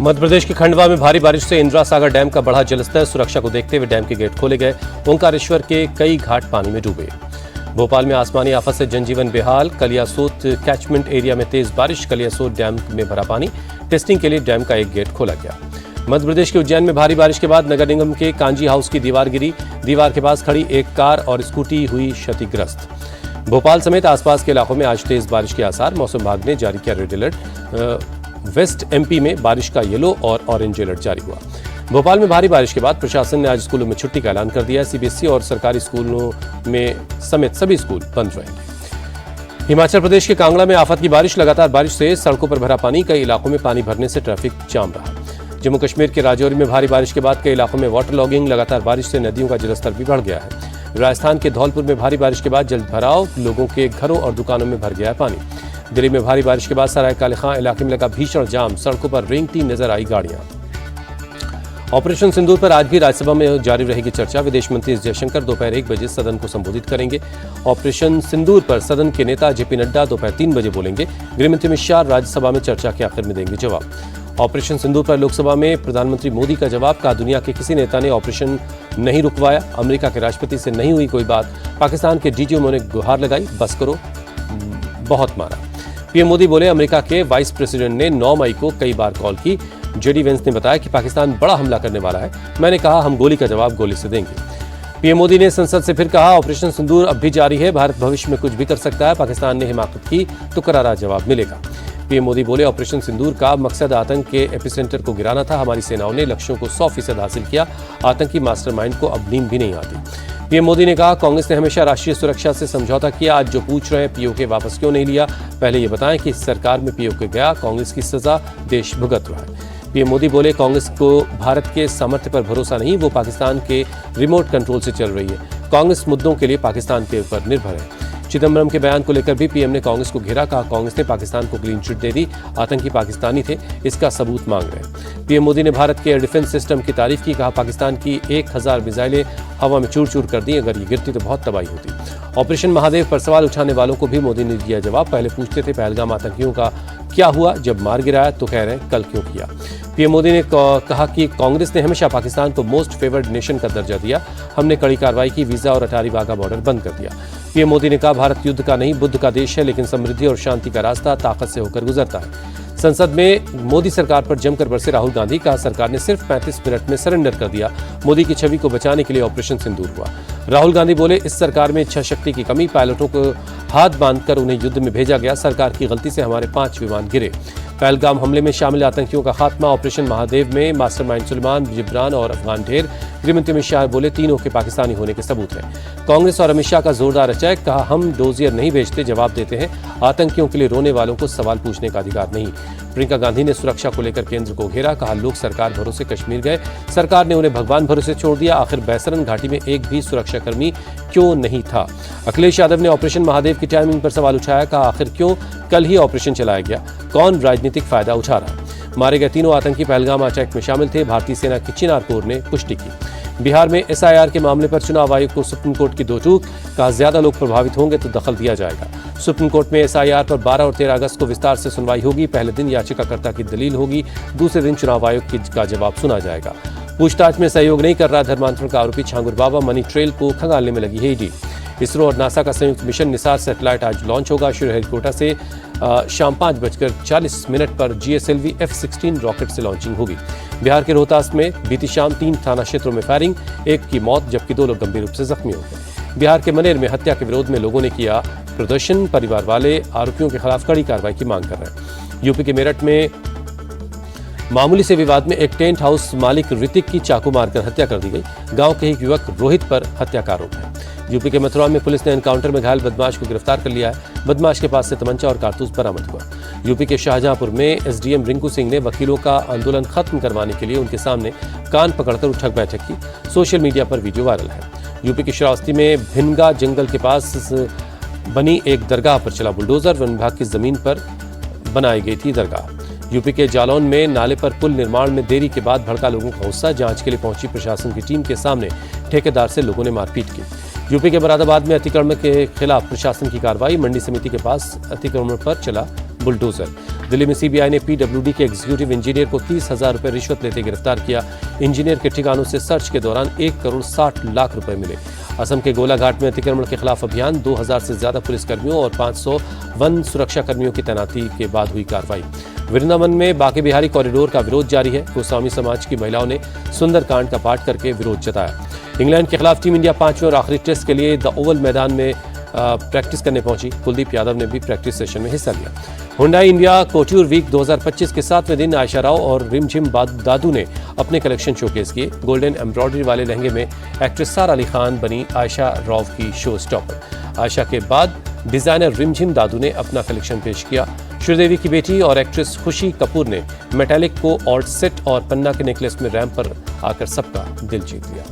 मध्य प्रदेश के खंडवा में भारी बारिश से इंदिरा सागर डैम का बढ़ा जलस्तर। सुरक्षा को देखते हुए डैम के गेट खोले गए। ओंकारेश्वर के कई घाट पानी में डूबे। भोपाल में आसमानी आफत से जनजीवन बेहाल। कलियासोत कैचमेंट एरिया में तेज बारिश। कलियासोत डैम में भरा पानी। टेस्टिंग के लिए डैम का एक गेट खोला गया। मध्य प्रदेश के उज्जैन में भारी बारिश के बाद नगर निगम के कांजी हाउस की दीवार गिरी। दीवार के पास खड़ी एक कार और स्कूटी हुई क्षतिग्रस्त। भोपाल समेत आसपास के इलाकों में आज तेज बारिश के आसार। मौसम विभाग ने जारी किया रेड अलर्ट। वेस्ट एमपी में बारिश का येलो और ऑरेंज अलर्ट जारी हुआ। भोपाल में भारी बारिश के बाद प्रशासन ने आज स्कूलों में छुट्टी का ऐलान कर दिया। सीबीएसई और सरकारी स्कूलों में समेत सभी स्कूल बंद रहेंगे। हिमाचल प्रदेश के कांगड़ा में आफत की बारिश। लगातार बारिश से सड़कों पर भरा पानी। कई इलाकों में पानी भरने से ट्रैफिक जाम रहा। जम्मू कश्मीर के राजौरी में भारी बारिश के बाद कई इलाकों में वाटर लॉगिंग। लगातार बारिश से नदियों का जलस्तर भी बढ़ गया है। राजस्थान के धौलपुर में भारी बारिश के बाद जल भराव। लोगों के घरों और दुकानों में भर गया है पानी। दिल्ली में भारी बारिश के बाद सराय काले खां इलाके में लगा भीषण जाम। सड़कों पर रेंगती नजर आई गाड़ियां। ऑपरेशन सिंदूर पर आज भी राज्यसभा में जारी रहेगी चर्चा। विदेश मंत्री एस जयशंकर दोपहर 1 बजे सदन को संबोधित करेंगे। ऑपरेशन सिंदूर पर सदन के नेता जेपी नड्डा दोपहर 3 बजे बोलेंगे। गृहमंत्री अमित शाह राज्यसभा में चर्चा के आखिर में देंगे जवाब। ऑपरेशन सिंदूर पर लोकसभा में प्रधानमंत्री मोदी का जवाब। कहा, दुनिया के किसी नेता ने ऑपरेशन नहीं रुकवाया। अमेरिका के राष्ट्रपति से नहीं हुई कोई बात। पाकिस्तान के डीजीएमओ ने गुहार लगाई, बस करो, बहुत मारा। पीएम मोदी बोले, अमेरिका के वाइस प्रेसिडेंट ने 9 मई को कई बार कॉल की। जेडी वेंस ने बताया कि पाकिस्तान बड़ा हमला करने वाला है। मैंने कहा, हम गोली का जवाब गोली से देंगे। पीएम मोदी ने संसद से फिर कहा, ऑपरेशन सिंदूर अब भी जारी है। भारत भविष्य में कुछ भी कर सकता है। पाकिस्तान ने हिमाकत की तो करारा जवाब मिलेगा। पीएम मोदी बोले, ऑपरेशन सिंदूर का मकसद आतंक के एपिसेंटर को गिराना था। हमारी सेनाओं ने लक्ष्यों को 100% हासिल किया। आतंकी मास्टरमाइंड को अब नींद भी नहीं आती। पीएम मोदी ने कहा, कांग्रेस ने हमेशा राष्ट्रीय सुरक्षा से समझौता किया। आज जो पूछ रहे हैं पीओके वापस क्यों नहीं लिया, पहले ये बताएं कि सरकार में पीओके गया, कांग्रेस की सजा देश भुगत रहा है। पीएम मोदी बोले, कांग्रेस को भारत के सामर्थ्य पर भरोसा नहीं, वो पाकिस्तान के रिमोट कंट्रोल से चल रही है। कांग्रेस मुद्दों के लिए पाकिस्तान के ऊपर निर्भर है। चिदम्बरम के बयान को लेकर भी पीएम ने कांग्रेस को घेरा। कहा, कांग्रेस ने पाकिस्तान को क्लीन चिट दे दी। आतंकी पाकिस्तानी थे, इसका सबूत मांग रहे। पीएम मोदी ने भारत के एयर डिफेंस सिस्टम की तारीफ की। कहा, पाकिस्तान की 1000 मिसाइलें हवा में चूर चूर कर दी। अगर ये गिरती तो बहुत तबाही होती। ऑपरेशन महादेव पर सवाल उठाने वालों को भी मोदी ने दिया जवाब। पहले पूछते थे पहलगाम आतंकियों का क्या हुआ, जब मार गिराया तो कह रहे हैं कल क्यों किया। पीएम मोदी ने कहा कि कांग्रेस ने हमेशा पाकिस्तान को मोस्ट फेवर्ड नेशन का दर्जा दिया। हमने कड़ी कार्रवाई की। वीजा और अटारी वाघा बॉर्डर बंद कर दिया। पीएम मोदी ने कहा, भारत युद्ध का नहीं बुद्ध का देश है, लेकिन समृद्धि और शांति का रास्ता ताकत से होकर गुजरता है। संसद में मोदी सरकार पर जमकर बरसे राहुल गांधी। कहा, सरकार ने सिर्फ 35 मिनट में सरेंडर कर दिया। मोदी की छवि को बचाने के लिए ऑपरेशन सिंदूर हुआ। राहुल गांधी बोले, इस सरकार में इच्छा शक्ति की कमी। पायलटों को हाथ बांधकर उन्हें युद्ध में भेजा गया। सरकार की गलती से हमारे 5 विमान गिरे। पहलगाम हमले में शामिल आतंकियों का खात्मा। ऑपरेशन महादेव में मास्टरमाइंड सुलेमान, जिब्रान और अफगान ढेर। गृहमंत्री अमित शाह बोले, तीनों के पाकिस्तानी होने के सबूत हैं। कांग्रेस और अमित शाह का जोरदार अटैक। कहा, हम डोजियर नहीं भेजते, जवाब देते हैं। आतंकियों के लिए रोने वालों को सवाल पूछने का अधिकार नहीं। प्रियंका गांधी ने सुरक्षा को लेकर केंद्र को घेरा। कहा, लोग सरकार भरोसे कश्मीर गए, सरकार ने उन्हें भगवान भरोसे छोड़ दिया। आखिर बैसरन घाटी में एक भी सुरक्षाकर्मी क्यों नहीं था। अखिलेश यादव ने ऑपरेशन महादेव की टाइमिंग पर सवाल उठाया। कहा, आखिर क्यों कल ही ऑपरेशन चलाया गया, कौन राजनीतिक फायदा उठा रहा। मारे गए तीनों आतंकी पहलगाम अटैक में शामिल थे। भारतीय सेना की चिनार कोर ने पुष्टि की। बिहार में एसआईआर के मामले पर चुनाव आयोग को सुप्रीम कोर्ट की दो टूक। कहा, ज्यादा लोग प्रभावित होंगे तो दखल दिया जाएगा। सुप्रीम कोर्ट में एसआईआर पर 12 और 13 अगस्त को विस्तार से सुनवाई होगी। पहले दिन याचिकाकर्ता की दलील होगी, दूसरे दिन चुनाव आयोग का जवाब सुना जाएगा। पूछताछ में सहयोग नहीं कर रहा धर्मांतरण का आरोपी छांगुर बाबा। मनी ट्रेल को खंगालने में लगी है ईडी। इसरो और नासा का संयुक्त मिशन निसार सैटेलाइट आज लॉन्च होगा। श्रीहरिकोटा से शाम 5:40 पर जीएसएलवी F-16 रॉकेट से लॉन्चिंग होगी। बिहार के रोहतास में बीती शाम 3 थाना क्षेत्रों में फायरिंग, एक की मौत जबकि 2 लोग गंभीर रूप से जख्मी हो गए। बिहार के मनेर में हत्या के विरोध में लोगों ने किया प्रदर्शन। परिवार वाले आरोपियों के खिलाफ कड़ी कार्रवाई की मांग कर रहे हैं। यूपी के मेरठ में मामूली से विवाद में एक टेंट हाउस मालिक ऋतिक की चाकू मारकर हत्या कर दी गई। गांव के एक युवक रोहित पर हत्या का आरोप है। यूपी के मथुरा में पुलिस ने एनकाउंटर में घायल बदमाश को गिरफ्तार कर लिया है। बदमाश के पास से तमंचा और कारतूस बरामद हुआ। यूपी के शाहजहांपुर में एसडीएम रिंकू सिंह ने वकीलों का आंदोलन खत्म करवाने के लिए उनके सामने कान पकड़कर उठक बैठक की। सोशल मीडिया पर वीडियो वायरल है। यूपी के श्रावस्ती में भिनगा जंगल के पास बनी एक दरगाह पर चला बुलडोजर। वन विभाग की जमीन पर बनाई गई थी दरगाह। यूपी के जालौन में नाले पर पुल निर्माण में देरी के बाद भड़का लोगों का गुस्सा। जांच के लिए पहुंची प्रशासन की टीम के सामने ठेकेदार से लोगों ने मारपीट की। यूपी के मुरादाबाद में अतिक्रमण के खिलाफ प्रशासन की कार्रवाई। मंडी समिति के पास अतिक्रमण पर चला बुलडोजर। दिल्ली में सीबीआई ने पीडब्ल्यूडी के एग्जीक्यूटिव इंजीनियर को 30,000 रुपए रिश्वत लेते गिरफ्तार किया। इंजीनियर के ठिकानों से सर्च के दौरान 1 करोड़ 60 लाख रुपए मिले। असम के गोलाघाट में अतिक्रमण के खिलाफ अभियान, 2000 से ज्यादा पुलिसकर्मियों और 500 वन सुरक्षा कर्मियों की तैनाती के बाद हुई कार्रवाई। वृंदावन में बांके बिहारी कॉरिडोर का विरोध जारी है। गोस्वामी समाज की महिलाओं ने सुंदरकांड का पाठ करके विरोध जताया। इंग्लैंड के खिलाफ टीम इंडिया 5वें और आखिरी टेस्ट के लिए द ओवल मैदान में प्रैक्टिस करने पहुंची। कुलदीप यादव ने भी प्रैक्टिस सेशन में हिस्सा लिया। हुंडई इंडिया कोट्यूर वीक 2025 के 7वें दिन आयशा राव और रिमझिम दादू ने अपने कलेक्शन शोकेस किए। गोल्डन एम्ब्रॉयडरी वाले लहंगे में एक्ट्रेस सारा अली खान बनी आयशा राव की शो स्टॉपर। आयशा के बाद डिजाइनर रिमझिम दादू ने अपना कलेक्शन पेश किया। श्रीदेवी की बेटी और एक्ट्रेस खुशी कपूर ने मेटालिक को ऑल्ट सेट और पन्ना के नेकलेस में रैंप पर आकर सबका दिल जीत लिया।